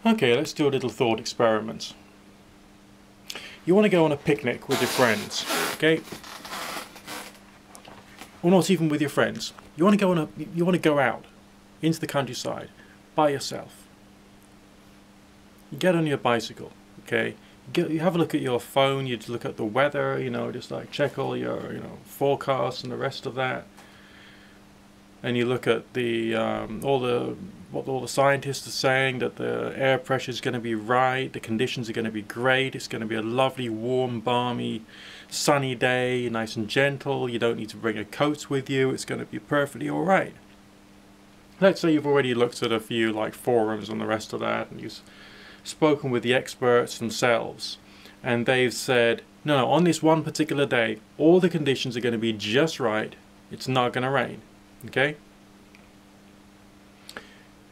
Okay, let's do a little thought experiment. You want to go on a picnic with your friends, okay? Or not even with your friends. You want to go out into the countryside by yourself. You get on your bicycle, okay? You have a look at your phone, you look at the weather, just like check all your, forecasts and the rest of that. And you look at the what all the scientists are saying, that the air pressure is going to be right, the conditions are going to be great, it's going to be a lovely, warm, balmy, sunny day, nice and gentle, you don't need to bring a coat with you, it's going to be perfectly alright. Let's say you've already looked at a few like forums and the rest of that, and you've spoken with the experts themselves, and they've said, no, on this one particular day, all the conditions are going to be just right, it's not going to rain. Okay?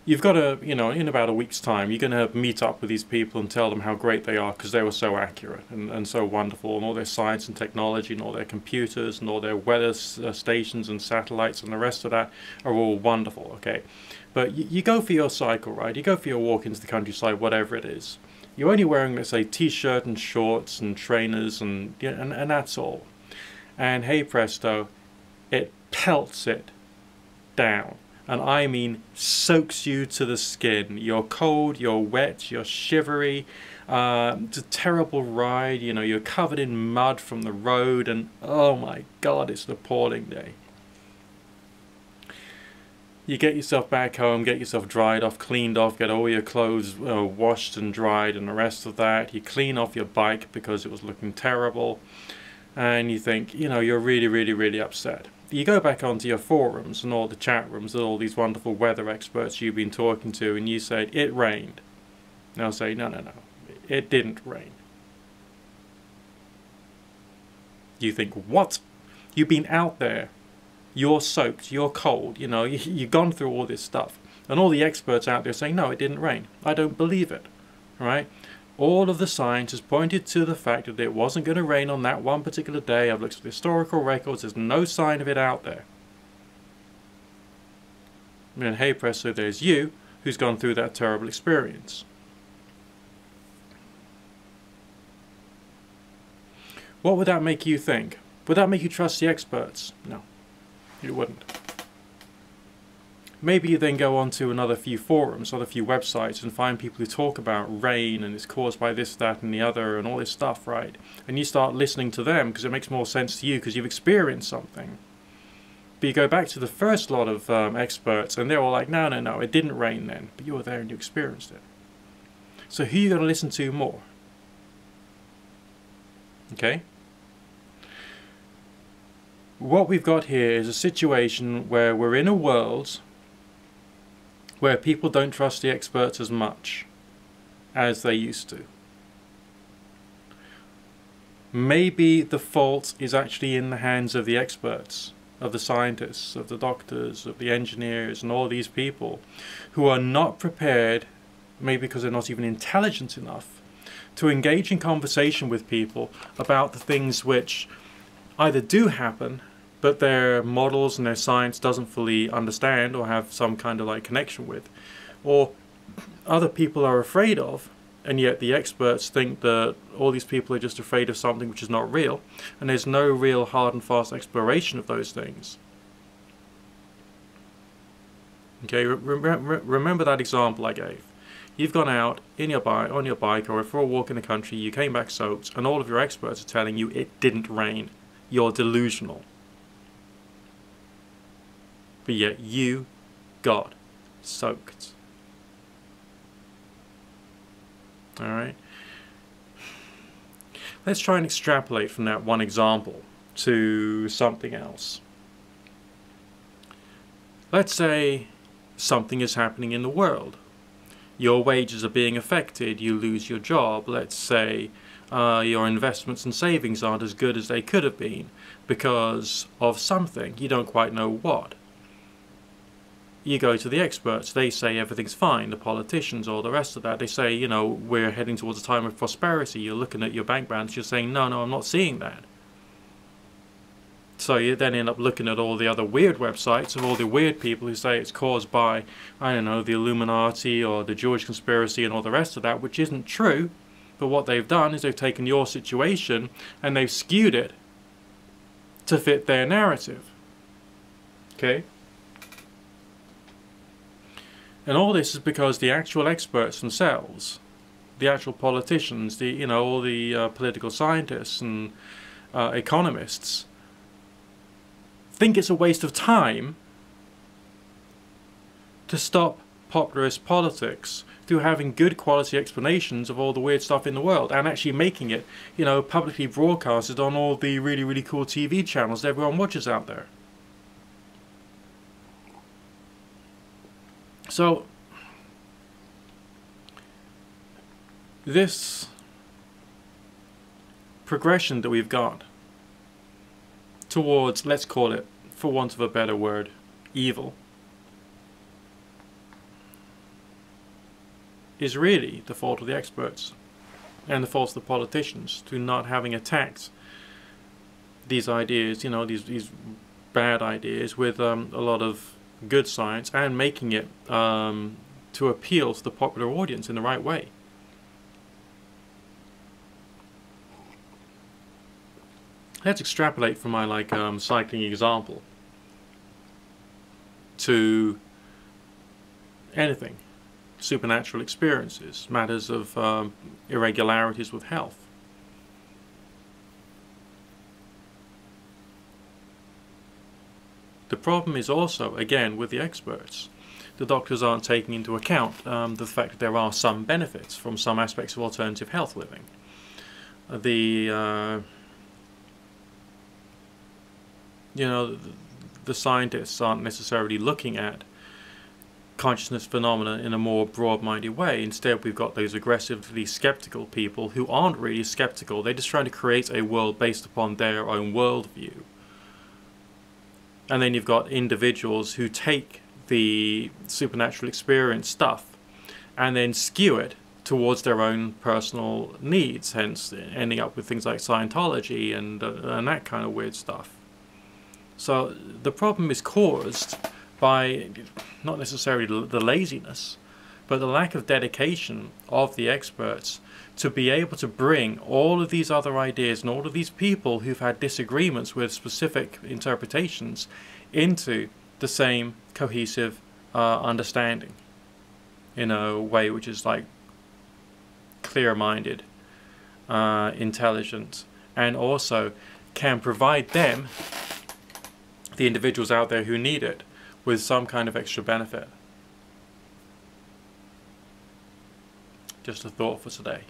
You've got to, in about a week's time, you're going to meet up with these people and tell them how great they are because they were so accurate and so wonderful, and all their science and technology and all their computers and all their weather stations and satellites and the rest of that are all wonderful, okay? But you go for your cycle, right? You go for your walk into the countryside, whatever it is. You're only wearing, let's say, t-shirt and shorts and trainers and that's all. And hey presto, it pelts it down, and I mean soaks you to the skin. You're cold, you're wet, you're shivery, it's a terrible ride, you're covered in mud from the road, and oh my god, it's an appalling day. You get yourself back home, get yourself dried off, cleaned off, get all your clothes washed and dried and the rest of that. You clean off your bike because it was looking terrible, and you think, you're really, really, really upset. You go back onto your forums and all the chat rooms and all these wonderful weather experts you've been talking to, and you say, it rained. And they'll say, no, it didn't rain. You think, what? You've been out there. You're soaked, you're cold, you've gone through all this stuff. And all the experts out there saying, no, it didn't rain. I don't believe it, right? All of the science has pointed to the fact that it wasn't going to rain on that one particular day. I've looked at the historical records, there's no sign of it out there. And hey presto, there's you, who's gone through that terrible experience. What would that make you think? Would that make you trust the experts? No, you wouldn't. Maybe you then go on to another few forums, other few websites, and find people who talk about rain and it's caused by this, that and the other and all this stuff, right? And you start listening to them because it makes more sense to you because you've experienced something. But you go back to the first lot of experts and they're all like, no, it didn't rain then. But you were there and you experienced it. So who are you going to listen to more? Okay? What we've got here is a situation where we're in a world where people don't trust the experts as much as they used to. Maybe the fault is actually in the hands of the experts, of the scientists, of the doctors, of the engineers, and all these people who are not prepared, maybe because they're not even intelligent enough, to engage in conversation with people about the things which either do happen but their models and their science doesn't fully understand or have some kind of like connection with, or other people are afraid of, and yet the experts think that all these people are just afraid of something which is not real, and there's no real hard and fast exploration of those things. Okay, remember that example I gave. You've gone out on your bike or for a walk in the country, you came back soaked, and all of your experts are telling you it didn't rain. You're delusional. But yet you got soaked. Alright? Let's try and extrapolate from that one example to something else. Let's say something is happening in the world. Your wages are being affected, you lose your job. Let's say your investments and savings aren't as good as they could have been because of something, you don't quite know what. You go to the experts, they say everything's fine, the politicians, all the rest of that, they say, we're heading towards a time of prosperity. You're looking at your bank balance, you're saying, no, I'm not seeing that. So you then end up looking at all the other weird websites of all the weird people who say it's caused by, I don't know, the Illuminati or the Jewish conspiracy and all the rest of that, which isn't true. But what they've done is they've taken your situation and they've skewed it to fit their narrative. Okay? And all this is because the actual experts themselves, the actual politicians, all the political scientists and economists, think it's a waste of time to stop populist politics through having good quality explanations of all the weird stuff in the world and actually making it, publicly broadcasted on all the really, really cool TV channels that everyone watches out there. So, this progression that we've got towards, let's call it, for want of a better word, evil, is really the fault of the experts and the fault of the politicians to not having attacked these ideas, these bad ideas with a lot of good science and making it to appeal to the popular audience in the right way. Let's extrapolate from my cycling example to anything, supernatural experiences, matters of irregularities with health. The problem is also, again, with the experts. The doctors aren't taking into account the fact that there are some benefits from some aspects of alternative health living. The scientists aren't necessarily looking at consciousness phenomena in a more broad-minded way. Instead, we've got those aggressively skeptical people who aren't really skeptical. They're just trying to create a world based upon their own worldview. And then you've got individuals who take the supernatural experience stuff and then skew it towards their own personal needs, hence ending up with things like Scientology and that kind of weird stuff. So the problem is caused by not necessarily the laziness, but the lack of dedication of the experts to be able to bring all of these other ideas and all of these people who've had disagreements with specific interpretations into the same cohesive understanding in a way which is clear-minded, intelligent, and also can provide them, the individuals out there who need it, with some kind of extra benefit. Just a thought for today.